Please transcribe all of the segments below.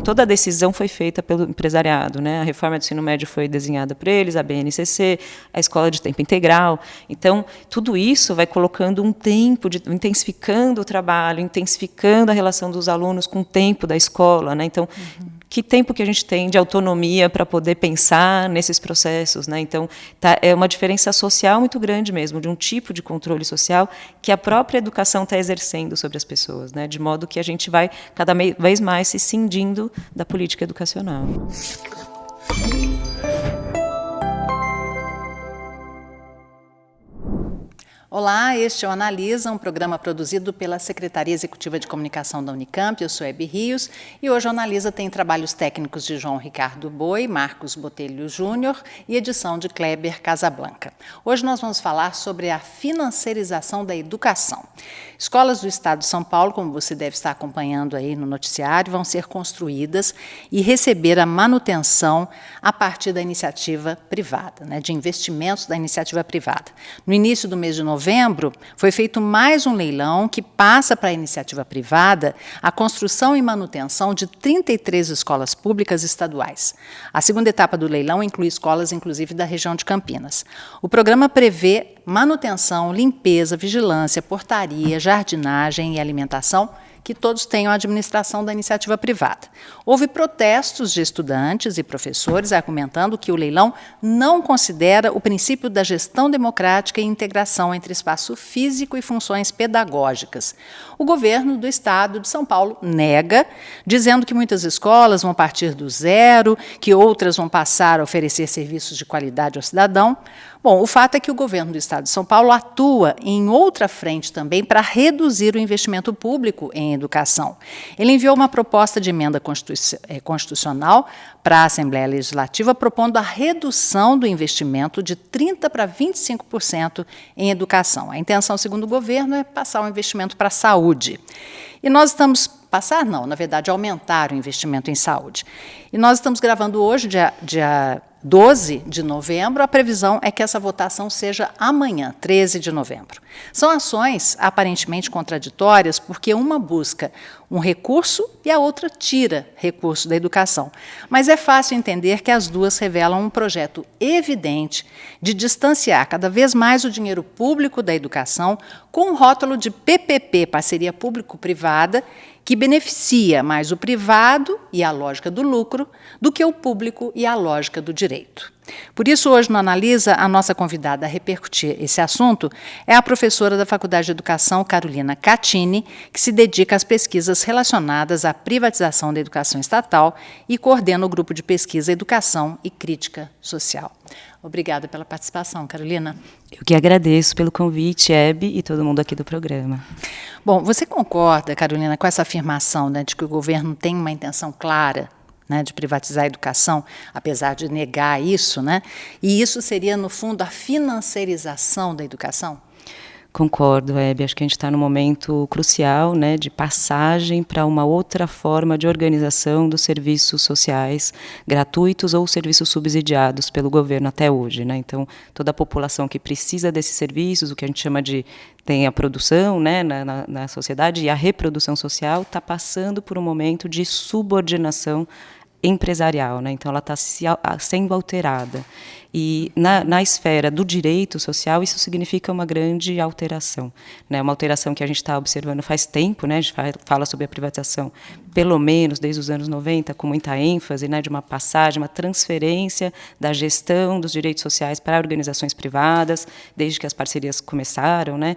toda a decisão foi feita pelo empresariado, né? A reforma do ensino médio foi desenhada por eles, a BNCC, a escola de tempo integral. Então, tudo isso vai colocando um tempo, intensificando o trabalho, intensificando a relação dos alunos com o tempo da escola, né? Então, que tempo que a gente tem de autonomia para poder pensar nesses processos, né? Então, é uma diferença social muito grande mesmo, de um tipo de controle social que a própria educação está exercendo sobre as pessoas, né? De modo que a gente vai cada vez mais se cindindo da política educacional. Olá, este é o Analisa, um programa produzido pela Secretaria Executiva de Comunicação da Unicamp. Eu sou Hebe Rios e hoje o Analisa tem trabalhos técnicos de João Ricardo Boi, Marcos Botelho Júnior e edição de Kleber Casablanca. Hoje nós vamos falar sobre a financiarização da educação. Escolas do Estado de São Paulo, como você deve estar acompanhando aí no noticiário, vão ser construídas e receber a manutenção a partir da iniciativa privada, né, de investimentos da iniciativa privada. No início do mês de novembro, foi feito mais um leilão que passa para a iniciativa privada a construção e manutenção de 33 escolas públicas estaduais. A segunda etapa do leilão inclui escolas, inclusive, da região de Campinas. O programa prevê manutenção, limpeza, vigilância, portaria, jardinagem e alimentação, que todos tenham a administração da iniciativa privada. Houve protestos de estudantes e professores argumentando que o leilão não considera o princípio da gestão democrática e integração entre espaço físico e funções pedagógicas. O governo do Estado de São Paulo nega, dizendo que muitas escolas vão partir do zero, que outras vão passar a oferecer serviços de qualidade ao cidadão. Bom, o fato é que o governo do Estado de São Paulo atua em outra frente também para reduzir o investimento público em educação. Ele enviou uma proposta de emenda constitucional para a Assembleia Legislativa propondo a redução do investimento de 30% para 25% em educação. A intenção, segundo o governo, é passar o investimento para a saúde. E nós estamos... Passar não, na verdade, aumentar o investimento em saúde. E nós estamos gravando hoje, dia 12 de novembro, a previsão é que essa votação seja amanhã, 13 de novembro. São ações aparentemente contraditórias, porque uma busca um recurso e a outra tira recurso da educação. Mas é fácil entender que as duas revelam um projeto evidente de distanciar cada vez mais o dinheiro público da educação com um rótulo de PPP, parceria público-privada, que beneficia mais o privado e a lógica do lucro do que o público e a lógica do direito. Por isso, hoje no Analisa, a nossa convidada a repercutir esse assunto é a professora da Faculdade de Educação, Carolina Catini, que se dedica às pesquisas relacionadas à privatização da educação estatal e coordena o grupo de pesquisa Educação e Crítica Social. Obrigada pela participação, Carolina. Eu que agradeço pelo convite, Hebe, e todo mundo aqui do programa. Bom, você concorda, Carolina, com essa afirmação, né, de que o governo tem uma intenção clara, né, de privatizar a educação, apesar de negar isso, né? E isso seria, no fundo, a financiarização da educação? Concordo, Hebe. Acho que a gente está num momento crucial, né, de passagem para uma outra forma de organização dos serviços sociais gratuitos ou serviços subsidiados pelo governo até hoje, né? Então, toda a população que precisa desses serviços, o que a gente chama de tem a produção, né, na sociedade, e a reprodução social está passando por um momento de subordinação empresarial, né? Então ela está sendo alterada. E na esfera do direito social, isso significa uma grande alteração, né? Uma alteração que a gente está observando faz tempo, né? A gente fala sobre a privatização, pelo menos desde os anos 90, com muita ênfase, né? De uma passagem, uma transferência da gestão dos direitos sociais para organizações privadas, desde que as parcerias começaram, né?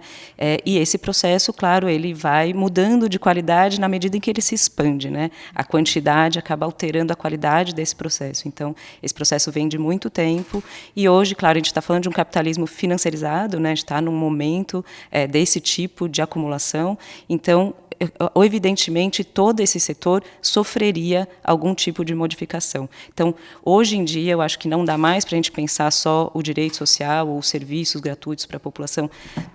E esse processo, claro, ele vai mudando de qualidade na medida em que ele se expande, né? A quantidade acaba alterando a qualidade desse processo. Então, esse processo vem de muito tempo. E hoje, claro, a gente está falando de um capitalismo financiarizado, né? A gente está num momento desse tipo de acumulação. Então, evidentemente, todo esse setor sofreria algum tipo de modificação. Então, hoje em dia, eu acho que não dá mais para a gente pensar só o direito social ou os serviços gratuitos para a população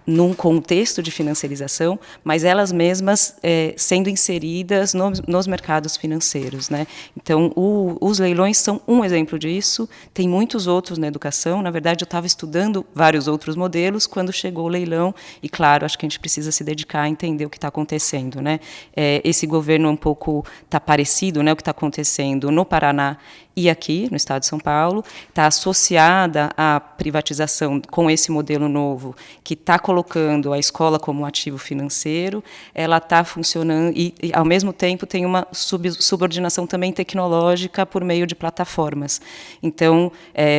num contexto de financiarização, mas elas mesmas sendo inseridas nos mercados financeiros, né? Então, os leilões são um exemplo disso, tem muitos outros na educação. Na verdade, eu estava estudando vários outros modelos quando chegou o leilão e, claro, acho que a gente precisa se dedicar a entender o que está acontecendo. fazendo, né? Esse governo um pouco está parecido, né, o que está acontecendo no Paraná e aqui, no estado de São Paulo, está associada à privatização com esse modelo novo, que está colocando a escola como um ativo financeiro, ela está funcionando e, ao mesmo tempo, tem uma subordinação também tecnológica por meio de plataformas. Então,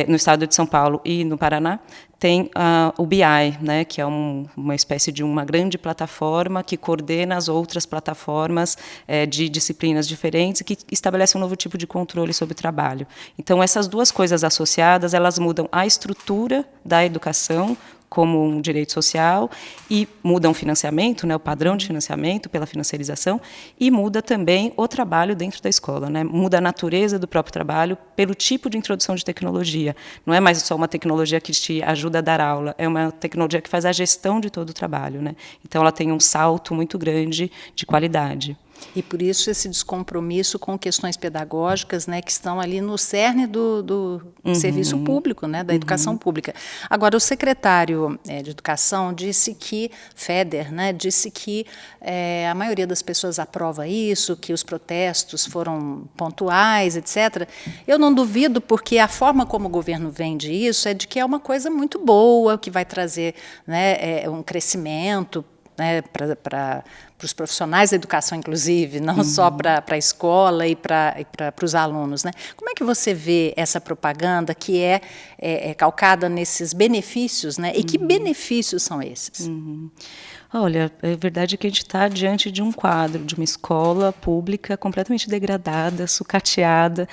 no estado de São Paulo e no Paraná, tem o BI, né, que é uma espécie de uma grande plataforma que coordena as outras plataformas de disciplinas diferentes e que estabelece um novo tipo de controle sobre o trabalho. Então, essas duas coisas associadas, elas mudam a estrutura da educação como um direito social e muda o financiamento, né, o padrão de financiamento pela financiarização, e muda também o trabalho dentro da escola, né, muda a natureza do próprio trabalho pelo tipo de introdução de tecnologia. Não é mais só uma tecnologia que te ajuda a dar aula, é uma tecnologia que faz a gestão de todo o trabalho, né. Então, ela tem um salto muito grande de qualidade. E por isso esse descompromisso com questões pedagógicas, né, que estão ali no cerne do serviço público, né, da educação pública. Agora, o secretário de Educação disse que, Feder, né, disse que a maioria das pessoas aprova isso, que os protestos foram pontuais, etc. Eu não duvido, porque a forma como o governo vende isso é de que é uma coisa muito boa, que vai trazer, né, um crescimento, né, para os profissionais da educação, inclusive, não só para a escola e para os alunos, né? Como é que você vê essa propaganda que é calcada nesses benefícios, né? E que benefícios são esses? Olha, é verdade que a gente está diante de um quadro, de uma escola pública completamente degradada, sucateada,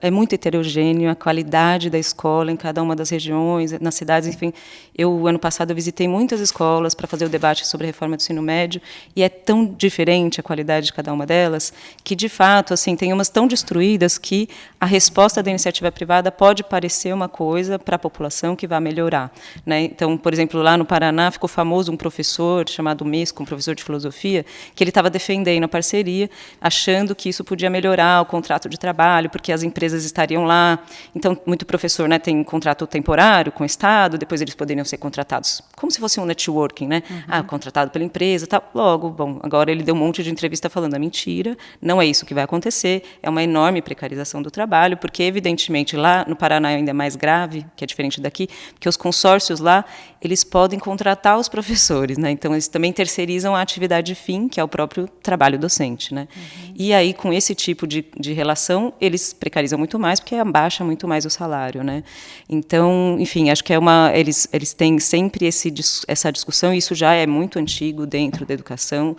é muito heterogêneo a qualidade da escola em cada uma das regiões, nas cidades, enfim. Ano passado, eu visitei muitas escolas para fazer o debate sobre a reforma do ensino médio, e é tão diferente a qualidade de cada uma delas, que, de fato, assim, tem umas tão destruídas que a resposta da iniciativa privada pode parecer uma coisa para a população que vai melhorar, né? Então, por exemplo, lá no Paraná, ficou famoso um professor chamado Mesco, um professor de filosofia, que ele estava defendendo a parceria, achando que isso podia melhorar o contrato de trabalho, porque as empresas estariam lá. Então, muito professor, né, tem um contrato temporário com o Estado, depois eles poderiam ser contratados como se fosse um networking, né? Contratado pela empresa, tal. Logo, bom, agora ele deu um monte de entrevista falando, mentira, não é isso que vai acontecer, é uma enorme precarização do trabalho, porque, evidentemente, lá no Paraná é ainda mais grave, que é diferente daqui, porque os consórcios lá, eles podem contratar os professores, né? Então, eles também terceirizam a atividade fim, que é o próprio trabalho docente, né? E aí, com esse tipo de relação, eles precarizam muito mais, porque abaixa muito mais o salário, né? Então, enfim, acho que eles têm sempre essa discussão, e isso já é muito antigo dentro da educação,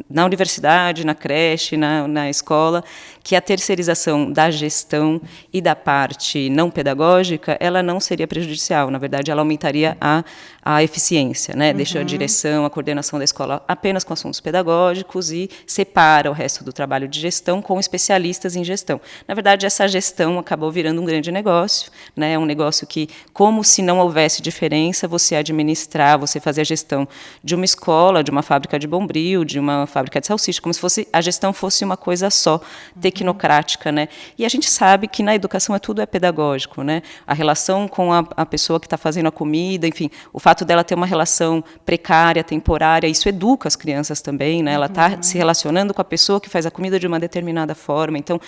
na universidade, na creche, na escola, que a terceirização da gestão e da parte não pedagógica, ela não seria prejudicial. Na verdade, ela aumentaria a eficiência, né? Deixa a direção, a coordenação da escola apenas com assuntos pedagógicos e separa o resto do trabalho de gestão com especialistas em gestão. Na verdade, essa gestão acabou virando um grande negócio, né? Um negócio que, como se não houvesse diferença, você administrar, você fazer a gestão de uma escola, de uma fábrica de Bombril, de uma fábrica de salsicha, como se a gestão fosse uma coisa só, tecnocrática, né? E a gente sabe que na educação tudo é pedagógico, né? A relação com a pessoa que está fazendo a comida, enfim, o fato dela ter uma relação precária, temporária, isso educa as crianças também, né? Ela está se relacionando com a pessoa que faz a comida de uma determinada forma. Então,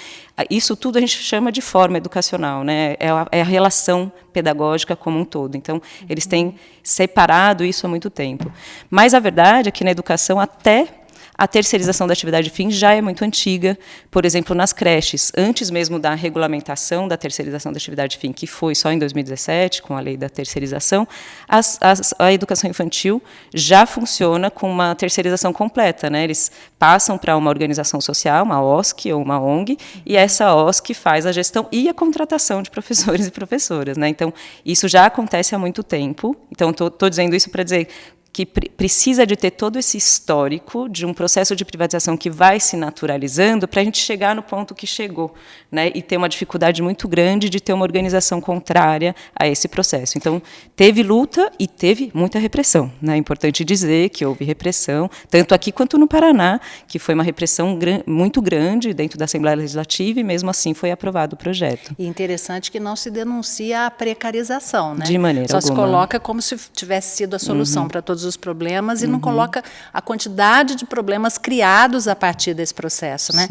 isso tudo a gente chama de forma educacional, né? É a relação pedagógica como um todo. Então, eles têm separado isso há muito tempo. Mas a verdade é que na educação até a terceirização da atividade fim já é muito antiga, por exemplo, nas creches. Antes mesmo da regulamentação da terceirização da atividade fim, que foi só em 2017, com a lei da terceirização, a educação infantil já funciona com uma terceirização completa, né? Eles passam para uma organização social, uma OSC ou uma ONG, e essa OSC faz a gestão e a contratação de professores e professoras, né? Então, isso já acontece há muito tempo. Então, estou dizendo isso para dizer que precisa de ter todo esse histórico de um processo de privatização que vai se naturalizando para a gente chegar no ponto que chegou, né, e ter uma dificuldade muito grande de ter uma organização contrária a esse processo. Então, teve luta e teve muita repressão, né? É importante dizer que houve repressão, tanto aqui quanto no Paraná, que foi uma repressão muito grande dentro da Assembleia Legislativa, e mesmo assim foi aprovado o projeto. E interessante que não se denuncia a precarização, né? De maneira Só alguma. se coloca como se tivesse sido a solução para todos todos os problemas e não coloca a quantidade de problemas criados a partir desse processo, né?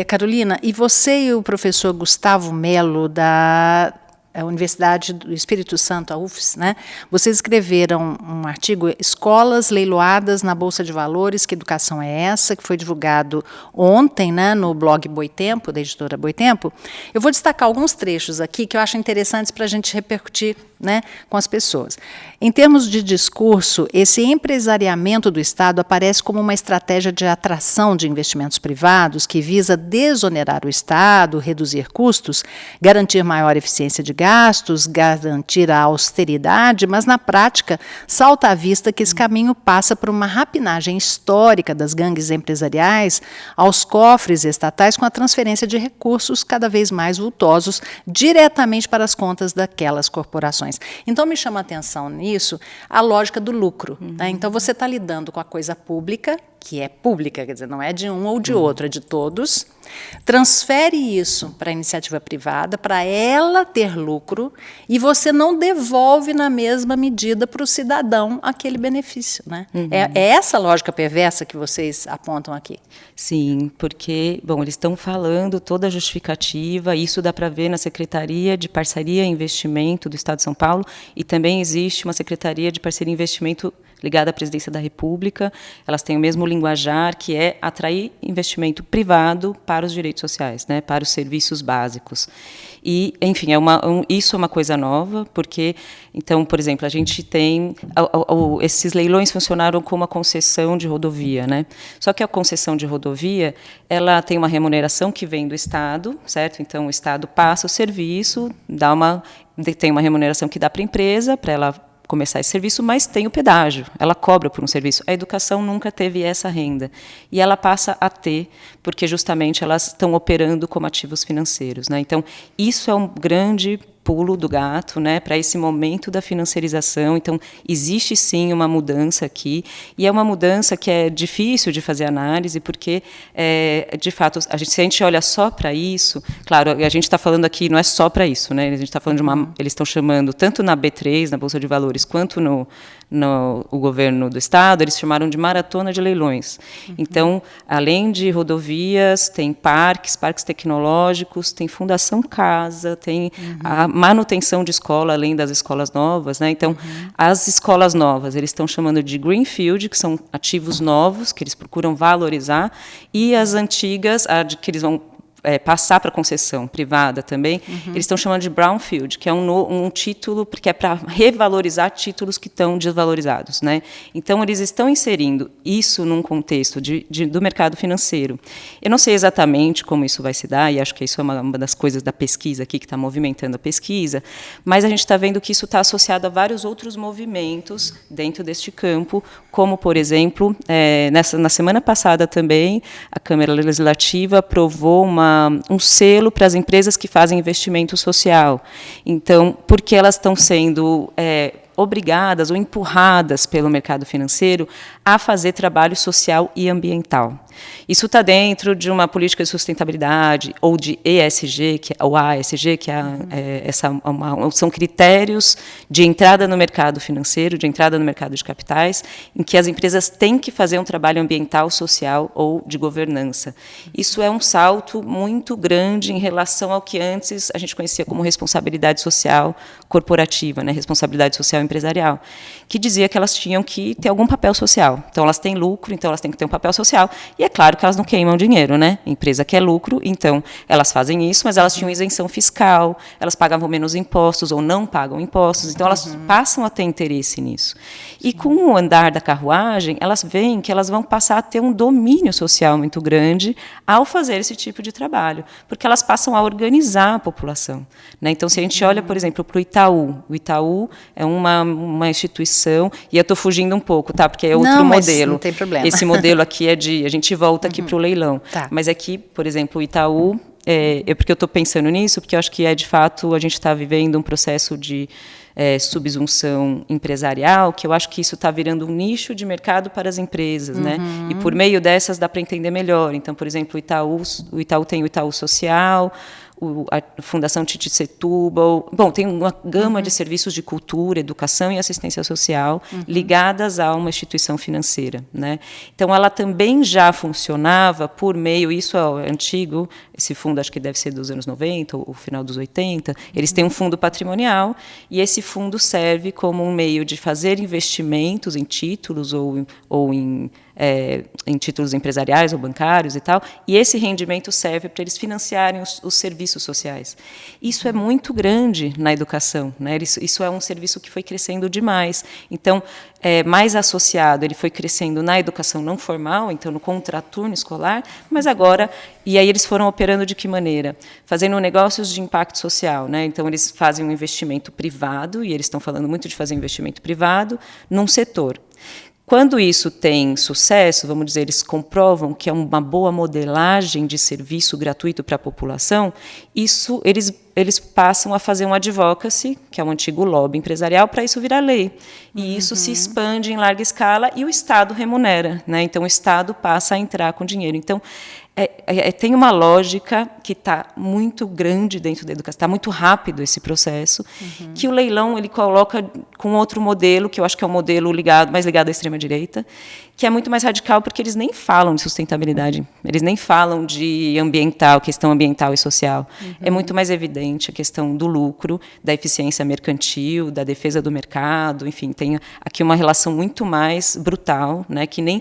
Carolina, e você e o professor Gustavo Melo, da Universidade do Espírito Santo, a UFES, né? Vocês escreveram um artigo, Escolas Leiloadas na Bolsa de Valores, que educação é essa?, que foi divulgado ontem, né, no blog Boitempo, da editora Boitempo. Eu vou destacar alguns trechos aqui que eu acho interessantes para a gente repercutir, né, com as pessoas. Em termos de discurso, esse empresariamento do Estado aparece como uma estratégia de atração de investimentos privados que visa desonerar o Estado, reduzir custos, garantir maior eficiência de gastos, garantir a austeridade, mas na prática salta à vista que esse caminho passa por uma rapinagem histórica das gangues empresariais aos cofres estatais com a transferência de recursos cada vez mais vultosos diretamente para as contas daquelas corporações. Então, me chama a atenção nisso a lógica do lucro. Né? Então, você está lidando com a coisa pública, que é pública, quer dizer, não é de um ou de outro, é de todos, transfere isso para a iniciativa privada, para ela ter lucro, e você não devolve na mesma medida para o cidadão aquele benefício. Né? É essa lógica perversa que vocês apontam aqui. Sim, porque, bom, eles estão falando toda a justificativa, isso dá para ver na Secretaria de Parceria e Investimento do Estado de São Paulo, e também existe uma Secretaria de Parceria e Investimento ligada à Presidência da República. Elas têm o mesmo linguajar, que é atrair investimento privado para os direitos sociais, né, para os serviços básicos. E, enfim, isso é uma coisa nova, porque, então, por exemplo, a gente tem... esses leilões funcionaram como uma concessão de rodovia, né? Só que a concessão de rodovia, ela tem uma remuneração que vem do Estado, certo? Então, o Estado passa o serviço, tem uma remuneração que dá para a empresa, para ela começar esse serviço, mas tem o pedágio, ela cobra por um serviço. A educação nunca teve essa renda, e ela passa a ter, porque justamente elas estão operando como ativos financeiros. Né? Então, isso é um grande pulo do gato, né, para esse momento da financiarização. Então, existe sim uma mudança aqui, e é uma mudança que é difícil de fazer análise, porque, de fato, se a gente olha só para isso, claro, a gente está falando aqui, não é só para isso, né, a gente está falando eles estão chamando, tanto na B3, na Bolsa de Valores, quanto no o governo do Estado, eles chamaram de maratona de leilões. Então, além de rodovias, tem parques tecnológicos, tem Fundação Casa, tem a manutenção de escola, além das escolas novas. Né? Então, as escolas novas, eles estão chamando de greenfield, que são ativos novos, que eles procuram valorizar, e as antigas, que eles vão passar para concessão privada também, eles estão chamando de brownfield, que é um título que é para revalorizar títulos que estão desvalorizados. Né? Então, eles estão inserindo isso num contexto do mercado financeiro. Eu não sei exatamente como isso vai se dar, e acho que isso é uma das coisas da pesquisa aqui, que está movimentando a pesquisa, mas a gente está vendo que isso está associado a vários outros movimentos dentro deste campo, como, por exemplo, na semana passada também, a Câmara Legislativa aprovou um selo para as empresas que fazem investimento social. Então, porque elas estão sendo obrigadas ou empurradas pelo mercado financeiro a fazer trabalho social e ambiental. Isso está dentro de uma política de sustentabilidade ou de ESG, ou ASG, que são critérios de entrada no mercado financeiro, de entrada no mercado de capitais, em que as empresas têm que fazer um trabalho ambiental, social ou de governança. Isso é um salto muito grande em relação ao que antes a gente conhecia como responsabilidade social corporativa, né, responsabilidade social empresarial, que dizia que elas tinham que ter algum papel social. Então, elas têm lucro, então elas têm que ter um papel social. E é claro que elas não queimam dinheiro, né? A empresa quer lucro, então elas fazem isso, mas elas tinham isenção fiscal, elas pagavam menos impostos ou não pagam impostos, então elas passam a ter interesse nisso. E com o andar da carruagem, elas veem que elas vão passar a ter um domínio social muito grande ao fazer esse tipo de trabalho, porque elas passam a organizar a população. Né? Então, se a gente olha, por exemplo, para o Itaú é uma instituição, e eu estou fugindo um pouco, tá? Porque é outro modelo. Não tem problema. Esse modelo aqui a gente volta aqui para o leilão. Tá. Mas aqui, por exemplo, o Itaú, porque eu estou pensando nisso, porque eu acho que de fato, a gente está vivendo um processo de subsunção empresarial, que eu acho que isso está virando um nicho de mercado para as empresas, né? E por meio dessas dá para entender melhor. Então, por exemplo, o Itaú tem o Itaú Social, a Fundação Titi Setúbal. Bom, tem uma gama de serviços de cultura, educação e assistência social ligadas a uma instituição financeira, né? Então, ela também já funcionava por meio, isso é antigo, esse fundo acho que deve ser dos anos 90, ou final dos 80, eles têm um fundo patrimonial, e esse fundo serve como um meio de fazer investimentos em títulos ou em títulos empresariais ou bancários e tal, e esse rendimento serve para eles financiarem os serviços sociais. Isso é muito grande na educação, né? Isso é um serviço que foi crescendo demais. Então, mais associado, ele foi crescendo na educação não formal, então no contraturno escolar, mas agora, e aí eles foram operando de que maneira? Fazendo negócios de impacto social, né? Então, eles fazem um investimento privado, e eles estão falando muito de fazer investimento privado, num setor. Quando isso tem sucesso, vamos dizer, eles comprovam que é uma boa modelagem de serviço gratuito para a população, isso eles passam a fazer um advocacy, que é um antigo lobby empresarial, para isso virar lei. E isso se expande em larga escala e o Estado remunera, né? Então, o Estado passa a entrar com dinheiro. Então, tem uma lógica que está muito grande dentro da educação, está muito rápido esse processo, que o leilão ele coloca com outro modelo, que eu acho que é um modelo mais ligado à extrema-direita, que é muito mais radical, porque eles nem falam de sustentabilidade, eles nem falam de questão ambiental e social. É muito mais evidente a questão do lucro, da eficiência mercantil, da defesa do mercado, enfim, tem aqui uma relação muito mais brutal, né, que nem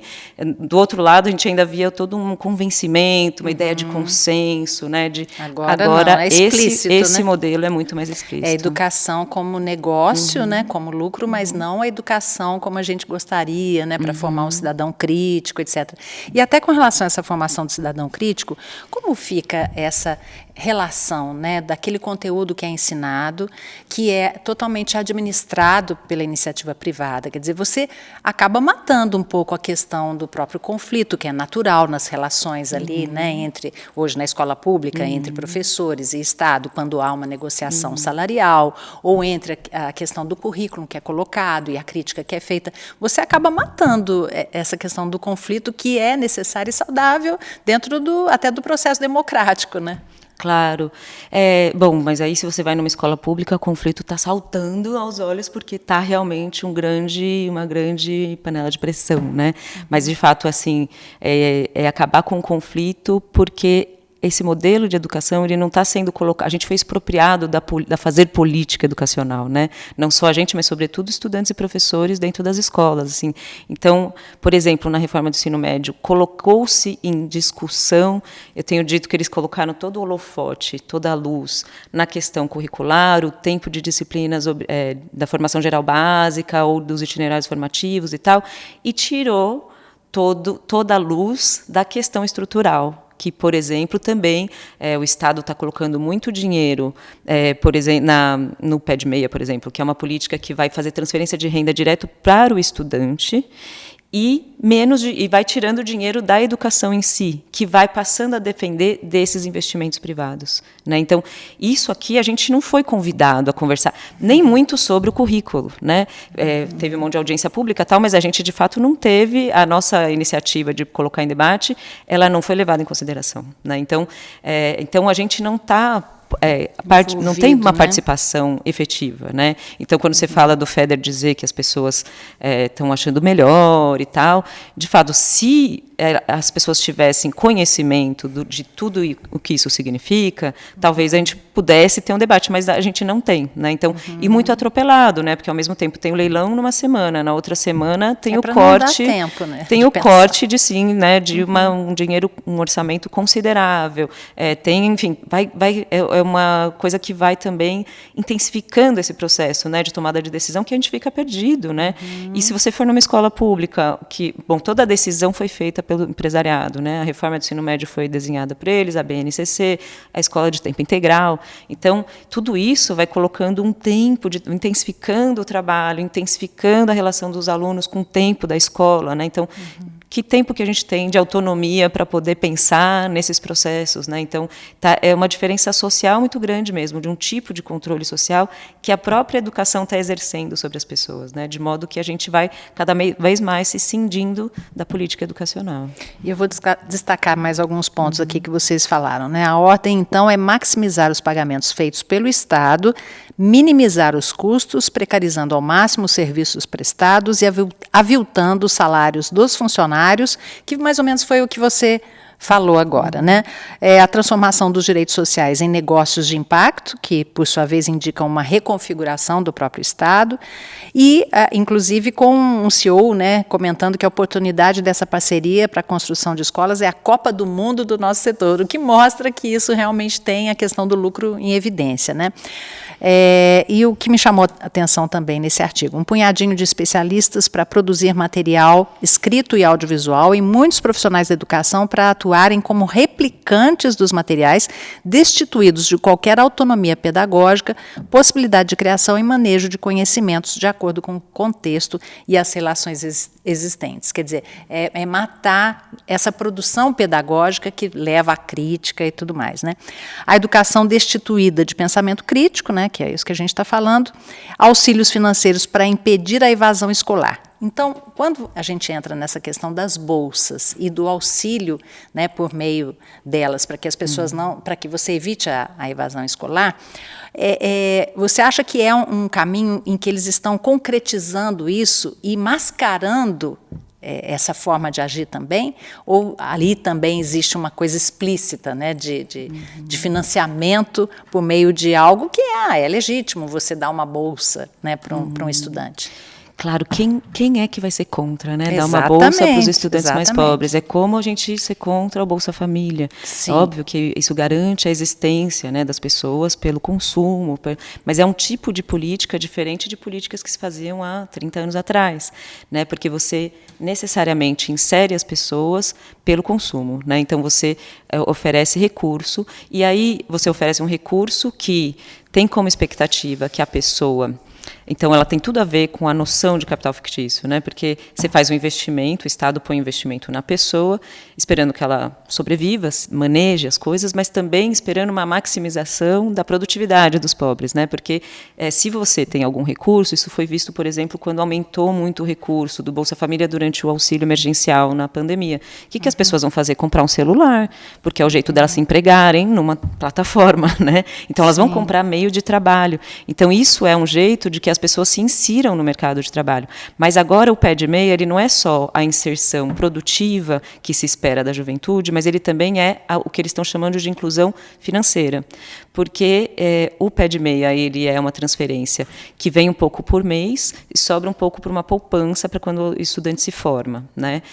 do outro lado a gente ainda via todo um convencimento, uma ideia de consenso, né, agora não, é explícito, esse né? modelo é muito mais explícito. É a educação como negócio, né, como lucro, mas não a educação como a gente gostaria, né, para formar um cidadão crítico, etc. E até com relação a essa formação do cidadão crítico, como fica essa relação, né, daquele conteúdo que é ensinado, que é totalmente administrado pela iniciativa privada? Quer dizer, você acaba matando um pouco a questão do próprio conflito, que é natural nas relações ali, né, hoje na escola pública, entre professores e Estado, quando há uma negociação salarial, ou entre a questão do currículo que é colocado e a crítica que é feita. Você acaba matando essa questão do conflito, que é necessário e saudável dentro até do processo democrático, né? Claro. Bom, mas aí se você vai numa escola pública, o conflito está saltando aos olhos porque está realmente uma grande panela de pressão, né? Mas, de fato, assim, acabar com o conflito porque esse modelo de educação ele não está sendo colocado. A gente foi expropriado da fazer política educacional, né? Não só a gente, mas sobretudo estudantes e professores dentro das escolas. Assim. Então, por exemplo, na reforma do ensino médio, colocou-se em discussão. Eu tenho dito que eles colocaram todo o holofote, toda a luz na questão curricular, o tempo de disciplinas da formação geral básica ou dos itinerários formativos e tal, e tirou toda a luz da questão estrutural. Que, por exemplo, também o Estado está colocando muito dinheiro, por exemplo, no Pé de Meia, por exemplo, que é uma política que vai fazer transferência de renda direto para o estudante e vai tirando dinheiro da educação em si, que vai passando a depender desses investimentos privados, né? Então, isso aqui a gente não foi convidado a conversar, nem muito sobre o currículo, né? Teve um monte de audiência pública, tal, mas a gente, de fato, não teve, a nossa iniciativa de colocar em debate, ela não foi levada em consideração, né? Então, a gente não está... não tem uma participação efetiva, né? Então, quando você fala do Feder dizer que as pessoas estão achando melhor e tal, de fato, se as pessoas tivessem conhecimento de tudo o que isso significa, talvez a gente pudesse ter um debate, mas a gente não tem, né? Então, e muito atropelado, né? Porque ao mesmo tempo tem o leilão numa semana, na outra semana tem o corte, não dar tempo, né, tem o corte de um dinheiro, um orçamento considerável, enfim, é uma coisa que vai também intensificando esse processo, né, de tomada de decisão, que a gente fica perdido, né? E se você for numa escola pública, toda a decisão foi feita pelo empresariado, né? A reforma do ensino médio foi desenhada por eles, a BNCC, a escola de tempo integral. Então, tudo isso vai colocando um tempo, intensificando o trabalho, intensificando a relação dos alunos com o tempo da escola, né? Então, que tempo que a gente tem de autonomia para poder pensar nesses processos, né? Então, é uma diferença social muito grande mesmo, de um tipo de controle social que a própria educação está exercendo sobre as pessoas, né? De modo que a gente vai cada vez mais se cindindo da política educacional. E eu vou destacar mais alguns pontos aqui que vocês falaram, né? A ordem, então, é maximizar os pagamentos feitos pelo Estado, minimizar os custos, precarizando ao máximo os serviços prestados e aviltando os salários dos funcionários, que mais ou menos foi o que você falou agora, né? A transformação dos direitos sociais em negócios de impacto, que, por sua vez, indicam uma reconfiguração do próprio Estado, e, inclusive, com um CEO, né, comentando que a oportunidade dessa parceria para a construção de escolas é a Copa do Mundo do nosso setor, o que mostra que isso realmente tem a questão do lucro em evidência, né? E o que me chamou a atenção também nesse artigo, um punhadinho de especialistas para produzir material escrito e audiovisual e muitos profissionais da educação para atuarem como replicantes dos materiais, destituídos de qualquer autonomia pedagógica, possibilidade de criação e manejo de conhecimentos de acordo com o contexto e as relações existentes. Quer dizer, é matar essa produção pedagógica que leva à crítica e tudo mais, né? A educação destituída de pensamento crítico, né, que é isso que a gente está falando, auxílios financeiros para impedir a evasão escolar. Então, quando a gente entra nessa questão das bolsas e do auxílio, né, por meio delas, para que as pessoas não, para que você evite a evasão escolar, você acha que é um caminho em que eles estão concretizando isso e mascarando essa forma de agir também? Ou ali também existe uma coisa explícita, né, de financiamento por meio de algo que é legítimo você dar uma bolsa, né, para um estudante? Claro, quem é que vai ser contra, né? Dar uma bolsa para os estudantes mais pobres. É como a gente ser contra a Bolsa Família. Sim. Óbvio que isso garante a existência, né, das pessoas pelo consumo, mas é um tipo de política diferente de políticas que se faziam há 30 anos atrás, né? Porque você necessariamente insere as pessoas pelo consumo, né? Então você oferece recurso, e aí você oferece um recurso que tem como expectativa que a pessoa... Então, ela tem tudo a ver com a noção de capital fictício, né? Porque você faz um investimento, o Estado põe um investimento na pessoa, esperando que ela sobreviva, maneje as coisas, mas também esperando uma maximização da produtividade dos pobres, né? Porque se você tem algum recurso, isso foi visto, por exemplo, quando aumentou muito o recurso do Bolsa Família durante o auxílio emergencial na pandemia. O que as pessoas vão fazer? Comprar um celular, porque é o jeito delas se empregarem numa plataforma, né? Então, elas vão comprar meio de trabalho. Então, isso é um jeito de que as pessoas se insiram no mercado de trabalho. Mas agora o pé de meia, ele não é só a inserção produtiva que se espera da juventude, mas ele também é o que eles estão chamando de inclusão financeira. Porque o pé de meia, ele é uma transferência que vem um pouco por mês e sobra um pouco por uma poupança para quando o estudante se forma, né?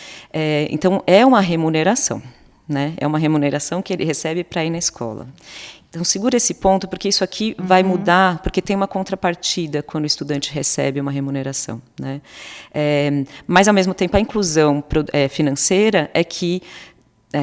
Então, é uma remuneração, né? É uma remuneração que ele recebe para ir na escola. Então, segura esse ponto, porque isso aqui vai mudar, porque tem uma contrapartida quando o estudante recebe uma remuneração, né? Mas, ao mesmo tempo, a inclusão financeira é que,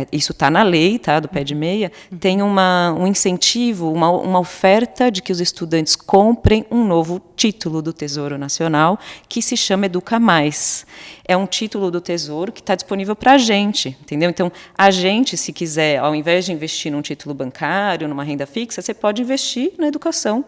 isso está na lei, tá, do pé de meia, tem um incentivo, uma oferta de que os estudantes comprem um novo título do Tesouro Nacional, que se chama Educa Mais. É um título do Tesouro que está disponível para a gente, entendeu? Então, a gente, se quiser, ao invés de investir num título bancário, numa renda fixa, você pode investir na educação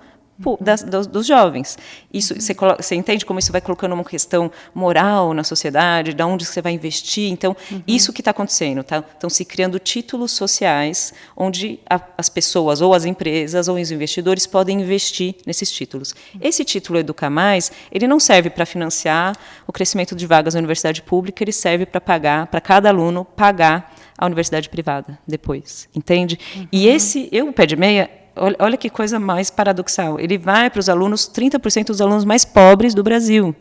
dos jovens. Isso, você entende como isso vai colocando uma questão moral na sociedade, de onde você vai investir? Então, isso que está acontecendo, tá? Estão se criando títulos sociais onde as pessoas, ou as empresas, ou os investidores podem investir nesses títulos. Esse título Educa Mais, ele não serve para financiar o crescimento de vagas na universidade pública, ele serve para pagar, para cada aluno pagar a universidade privada depois, entende? E o pé de meia, olha que coisa mais paradoxal. Ele vai para os alunos, 30% dos alunos mais pobres do Brasil.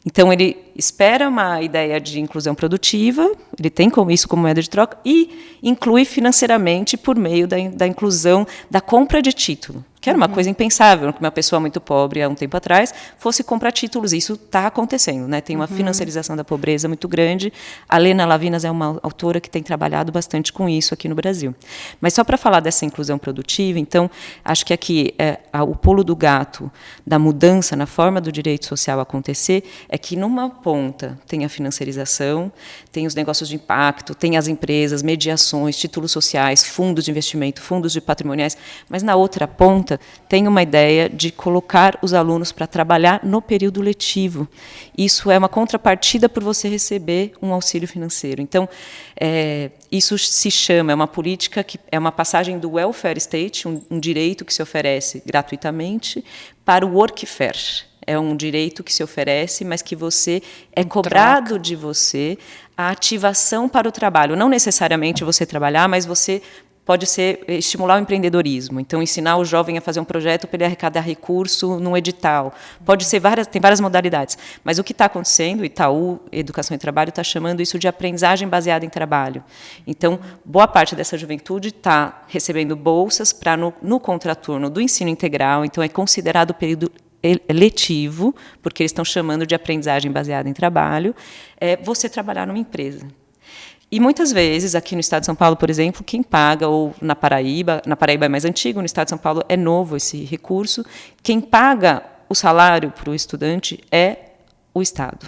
Então, ele espera uma ideia de inclusão produtiva, ele tem isso como moeda de troca, e inclui financeiramente por meio da inclusão da compra de título, que era uma coisa impensável, que uma pessoa muito pobre, há um tempo atrás, fosse comprar títulos. Isso está acontecendo, né? Tem uma financiarização da pobreza muito grande. A Lena Lavinas é uma autora que tem trabalhado bastante com isso aqui no Brasil. Mas só para falar dessa inclusão produtiva, então, acho que aqui o pulo do gato da mudança na forma do direito social acontecer é que, numa ponta, tem a financiarização, tem os negócios de impacto, tem as empresas, mediações, títulos sociais, fundos de investimento, fundos de patrimoniais, mas, na outra ponta, tem uma ideia de colocar os alunos para trabalhar no período letivo. Isso é uma contrapartida por você receber um auxílio financeiro. Então, isso se chama, é uma política que é uma passagem do welfare state, um direito que se oferece gratuitamente, para o workfare. É um direito que se oferece, mas que você é cobrado de você a ativação para o trabalho. Não necessariamente você trabalhar, mas você pode ser estimular o empreendedorismo. Então, ensinar o jovem a fazer um projeto para ele arrecadar recurso num edital. Pode ser tem várias modalidades. Mas o que está acontecendo, o Itaú Educação e Trabalho está chamando isso de aprendizagem baseada em trabalho. Então, boa parte dessa juventude está recebendo bolsas para, no contraturno do ensino integral, então é considerado período letivo, porque eles estão chamando de aprendizagem baseada em trabalho, você trabalhar numa empresa. E, muitas vezes, aqui no Estado de São Paulo, por exemplo, quem paga, ou na Paraíba é mais antigo, no Estado de São Paulo é novo esse recurso, quem paga o salário para o estudante é o Estado.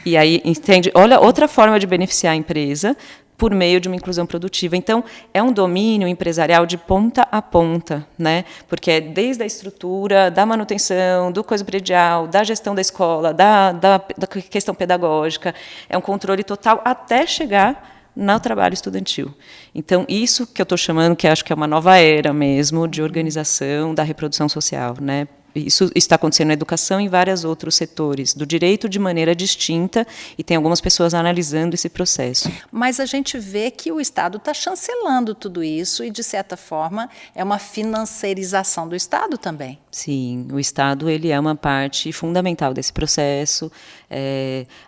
E aí, entende? Olha, outra forma de beneficiar a empresa por meio de uma inclusão produtiva. Então, é um domínio empresarial de ponta a ponta, né? Porque é desde a estrutura, da manutenção, do coisa predial, da gestão da escola, da questão pedagógica, é um controle total até chegar no trabalho estudantil. Então, isso que eu estou chamando, que acho que é uma nova era mesmo, de organização da reprodução social, né? Isso está acontecendo na educação e em vários outros setores, do direito de maneira distinta, e tem algumas pessoas analisando esse processo. Mas a gente vê que o Estado está chancelando tudo isso e, de certa forma, é uma financiarização do Estado também. Sim, o Estado ele é uma parte fundamental desse processo.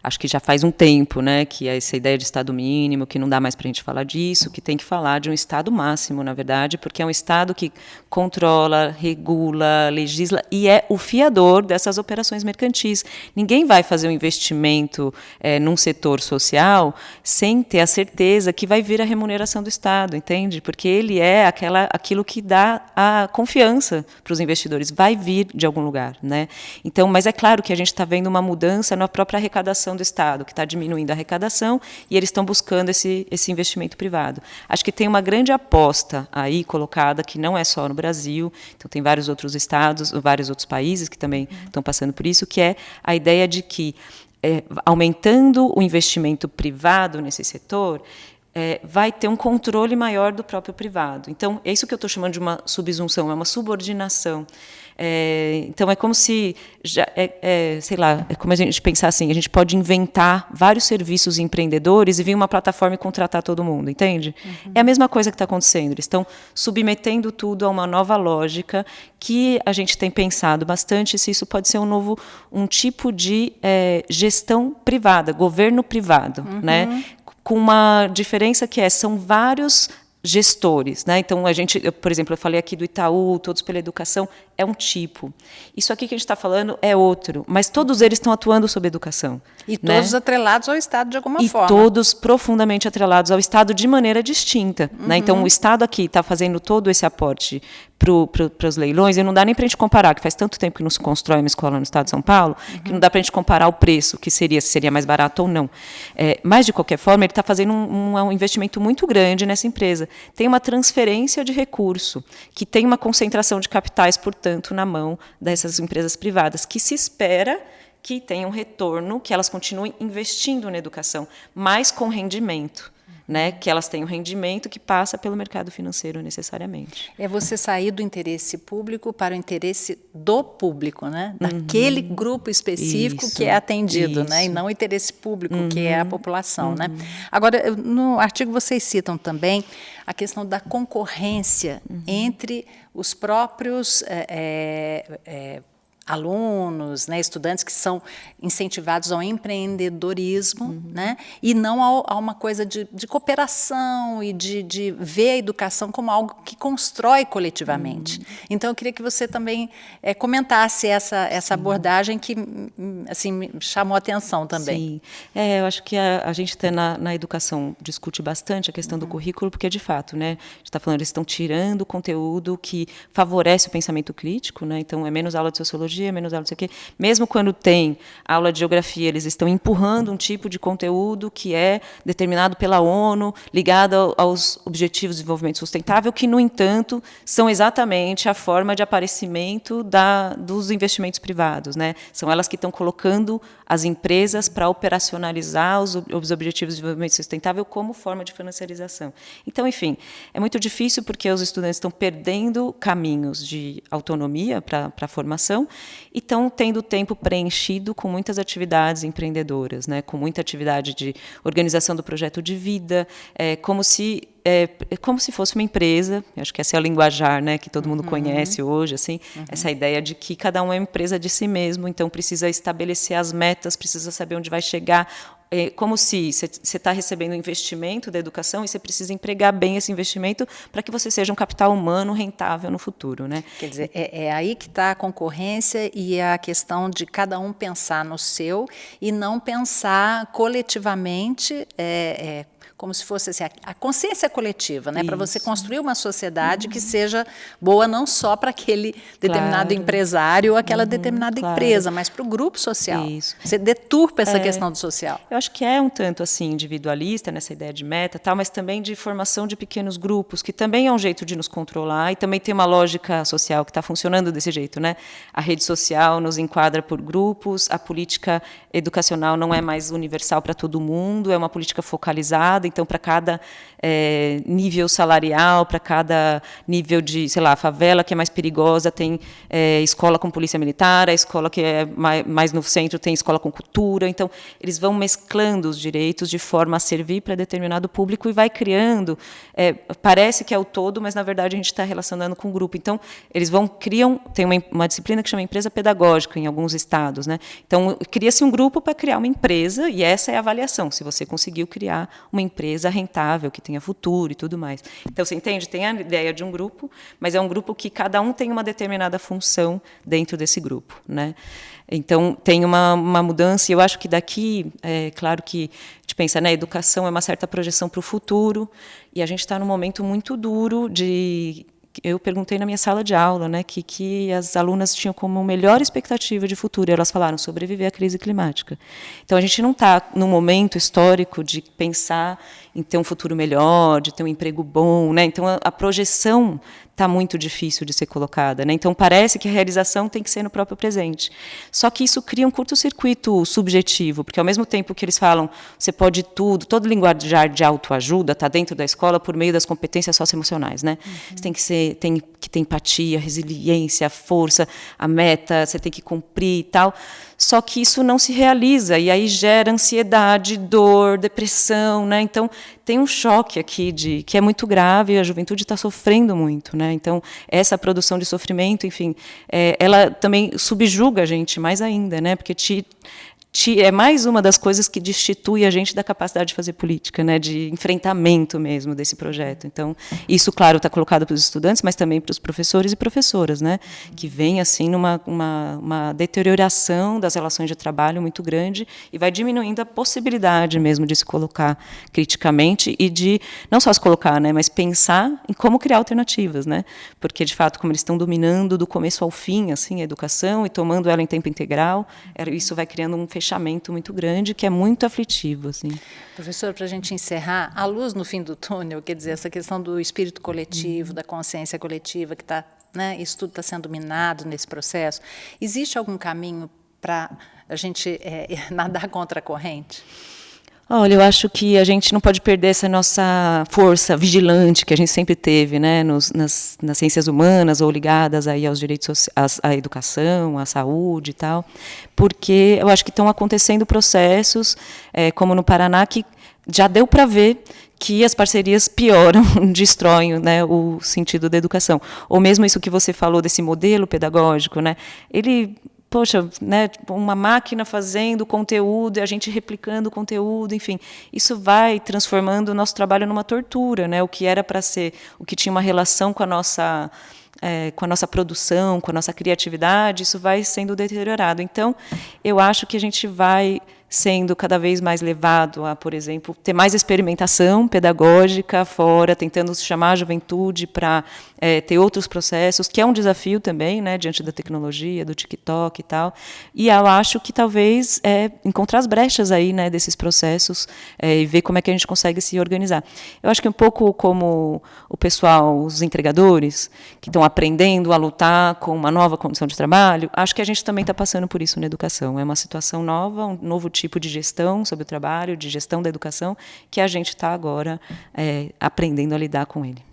Acho que já faz um tempo, né, que essa ideia de Estado mínimo, que não dá mais para a gente falar disso, que tem que falar de um Estado máximo, na verdade, porque é um Estado que controla, regula, legisla e é o fiador dessas operações mercantis. Ninguém vai fazer um investimento num setor social sem ter a certeza que vai vir a remuneração do Estado, entende? Porque ele é aquilo que dá a confiança para os investidores. Vai vir de algum lugar, né? Então, mas é claro que a gente está vendo uma mudança na própria arrecadação do Estado, que está diminuindo a arrecadação, e eles estão buscando esse investimento privado. Acho que tem uma grande aposta aí colocada, que não é só no Brasil, então tem vários outros estados, vários outros países que também estão passando por isso, que é a ideia de que, aumentando o investimento privado nesse setor, vai ter um controle maior do próprio privado. Então, é isso que eu estou chamando de uma subsunção, é uma subordinação. Então, é como se, sei lá, é como a gente pensar assim, a gente pode inventar vários serviços empreendedores e vir uma plataforma e contratar todo mundo, entende? Uhum. É a mesma coisa que está acontecendo. Eles estão submetendo tudo a uma nova lógica que a gente tem pensado bastante se isso pode ser um tipo de gestão privada, governo privado, né? Com uma diferença que são vários gestores, né? Então, por exemplo, eu falei aqui do Itaú, Todos pela Educação, é um tipo. Isso aqui que a gente está falando é outro, mas todos eles estão atuando sobre educação. E todos atrelados ao Estado de alguma forma. E todos profundamente atrelados ao Estado de maneira distinta. Né? Então, o Estado aqui está fazendo todo esse aporte para os leilões, e não dá nem para a gente comparar, que faz tanto tempo que não se constrói uma escola no Estado de São Paulo, que não dá para a gente comparar o preço, se seria mais barato ou não. Mas, de qualquer forma, ele está fazendo um investimento muito grande nessa empresa. Tem uma transferência de recurso, que tem uma concentração de capitais, portanto, na mão dessas empresas privadas, que se espera que tenham retorno, que elas continuem investindo na educação, mas com rendimento. Né, que elas têm um rendimento que passa pelo mercado financeiro necessariamente. É você sair do interesse público para o interesse do público, né? Daquele grupo específico que é atendido, né? E não o interesse público, que é a população. Né? Agora, no artigo vocês citam também a questão da concorrência entre os próprios alunos, né, estudantes que são incentivados ao empreendedorismo, né, e não a uma coisa de cooperação e de ver a educação como algo que constrói coletivamente. Então, eu queria que você também comentasse essa abordagem que assim, me chamou a atenção também. Sim, eu acho que a gente na educação discute bastante a questão do currículo, porque, de fato, né, a gente está falando, eles estão tirando conteúdo que favorece o pensamento crítico, né, então é menos aula de sociologia, menos aula de sei o quê. Mesmo quando tem aula de geografia, eles estão empurrando um tipo de conteúdo que é determinado pela ONU, ligado aos Objetivos de Desenvolvimento Sustentável, que, no entanto, são exatamente a forma de aparecimento dos investimentos privados, né? São elas que estão colocando as empresas para operacionalizar os Objetivos de Desenvolvimento Sustentável como forma de financiarização. Então, enfim, é muito difícil porque os estudantes estão perdendo caminhos de autonomia para a formação e estão tendo o tempo preenchido com muitas atividades empreendedoras, né? Com muita atividade de organização do projeto de vida, como se fosse uma empresa. Acho que essa é a linguajar, né, que todo mundo conhece hoje, assim, essa ideia de que cada um é uma empresa de si mesmo, então precisa estabelecer as metas, precisa saber onde vai chegar, como se você está recebendo um investimento da educação e você precisa empregar bem esse investimento para que você seja um capital humano rentável no futuro, né? Quer dizer, é aí que está a concorrência e a questão de cada um pensar no seu e não pensar coletivamente, como se fosse assim, a consciência coletiva, né, para você construir uma sociedade que seja boa não só para aquele determinado empresário ou aquela determinada empresa, mas para o grupo social. Isso. Você deturpa essa questão do social. Eu acho que é um tanto assim individualista nessa ideia de meta, tal, mas também de formação de pequenos grupos, que também é um jeito de nos controlar e também tem uma lógica social que está funcionando desse jeito, né? A rede social nos enquadra por grupos, a política educacional não é mais universal para todo mundo, é uma política focalizada. Então, para cada nível salarial, para cada nível de, sei lá, a favela que é mais perigosa, tem escola com polícia militar, a escola que é mais no centro tem escola com cultura. Então, eles vão mesclando os direitos de forma a servir para determinado público e vai criando, parece que é o todo, mas, na verdade, a gente está relacionando com o grupo. Então, eles criam, tem uma disciplina que chama empresa pedagógica em alguns estados, né? Então, cria-se um grupo para criar uma empresa e essa é a avaliação, se você conseguiu criar uma empresa rentável, que tenha futuro e tudo mais. Então, você entende? Tem a ideia de um grupo, mas é um grupo que cada um tem uma determinada função dentro desse grupo, né? Então, tem uma mudança, e eu acho que daqui, claro que a gente pensa, né, educação é uma certa projeção para o futuro, e a gente está num momento muito duro de... Eu perguntei na minha sala de aula, né, que as alunas tinham como melhor expectativa de futuro, e elas falaram sobreviver à crise climática. Então, a gente não está num momento histórico de pensar em ter um futuro melhor, de ter um emprego bom, né? Então, a projeção está muito difícil de ser colocada, né? Então, parece que a realização tem que ser no próprio presente. Só que isso cria um curto-circuito subjetivo, porque, ao mesmo tempo que eles falam você pode tudo, todo linguajar de autoajuda está dentro da escola por meio das competências socioemocionais, né? Você tem que ter empatia, resiliência, força, a meta, você tem que cumprir e tal. Só que isso não se realiza, e aí gera ansiedade, dor, depressão, né? Então, tem um choque aqui que é muito grave, e a juventude está sofrendo muito, né? Então, essa produção de sofrimento, enfim, ela também subjuga a gente mais ainda, né? Porque é mais uma das coisas que destitui a gente da capacidade de fazer política, né, de enfrentamento mesmo desse projeto. Então, isso, claro, está colocado para os estudantes, mas também para os professores e professoras, né, que vem assim uma deterioração das relações de trabalho muito grande e vai diminuindo a possibilidade mesmo de se colocar criticamente e de não só se colocar, né, mas pensar em como criar alternativas, né, porque de fato como eles estão dominando do começo ao fim assim a educação e tomando ela em tempo integral, isso vai criando um fechamento muito grande, que é muito aflitivo, assim. Professor, para a gente encerrar, a luz no fim do túnel, quer dizer, essa questão do espírito coletivo, da consciência coletiva, que está, né, isso tudo está sendo minado nesse processo, existe algum caminho para a gente nadar contra a corrente? Olha, eu acho que a gente não pode perder essa nossa força vigilante que a gente sempre teve, né, nas ciências humanas ou ligadas aí aos direitos à educação, à saúde e tal, porque eu acho que estão acontecendo processos, como no Paraná, que já deu para ver que as parcerias pioram, destroem, né, o sentido da educação. Ou mesmo isso que você falou desse modelo pedagógico, né, ele, poxa, né, uma máquina fazendo conteúdo e a gente replicando o conteúdo, enfim, isso vai transformando o nosso trabalho numa tortura, né, o que era para ser, o que tinha uma relação com a nossa produção, com a nossa criatividade, isso vai sendo deteriorado. Então, eu acho que a gente vai sendo cada vez mais levado a, por exemplo, ter mais experimentação pedagógica fora, tentando chamar a juventude para ter outros processos, que é um desafio também, né, diante da tecnologia, do TikTok e tal. E eu acho que talvez encontrar as brechas aí, né, desses processos e ver como é que a gente consegue se organizar. Eu acho que um pouco como o pessoal, os entregadores, que estão aprendendo a lutar com uma nova condição de trabalho, acho que a gente também está passando por isso na educação. É uma situação nova, um novo tipo de gestão sobre o trabalho, de gestão da educação, que a gente está agora aprendendo a lidar com ele.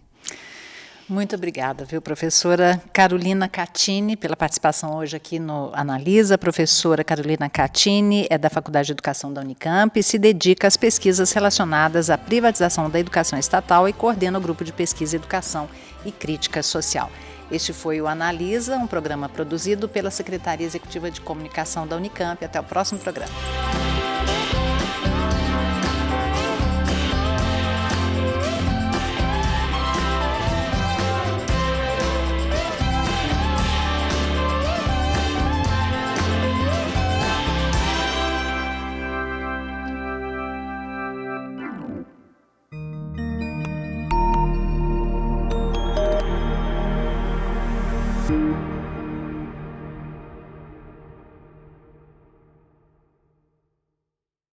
Muito obrigada, viu, professora Carolina Catini, pela participação hoje aqui no Analisa. A professora Carolina Catini é da Faculdade de Educação da Unicamp e se dedica às pesquisas relacionadas à privatização da educação estatal e coordena o grupo de pesquisa Educação e Crítica Social. Este foi o Analisa, um programa produzido pela Secretaria Executiva de Comunicação da Unicamp. Até o próximo programa.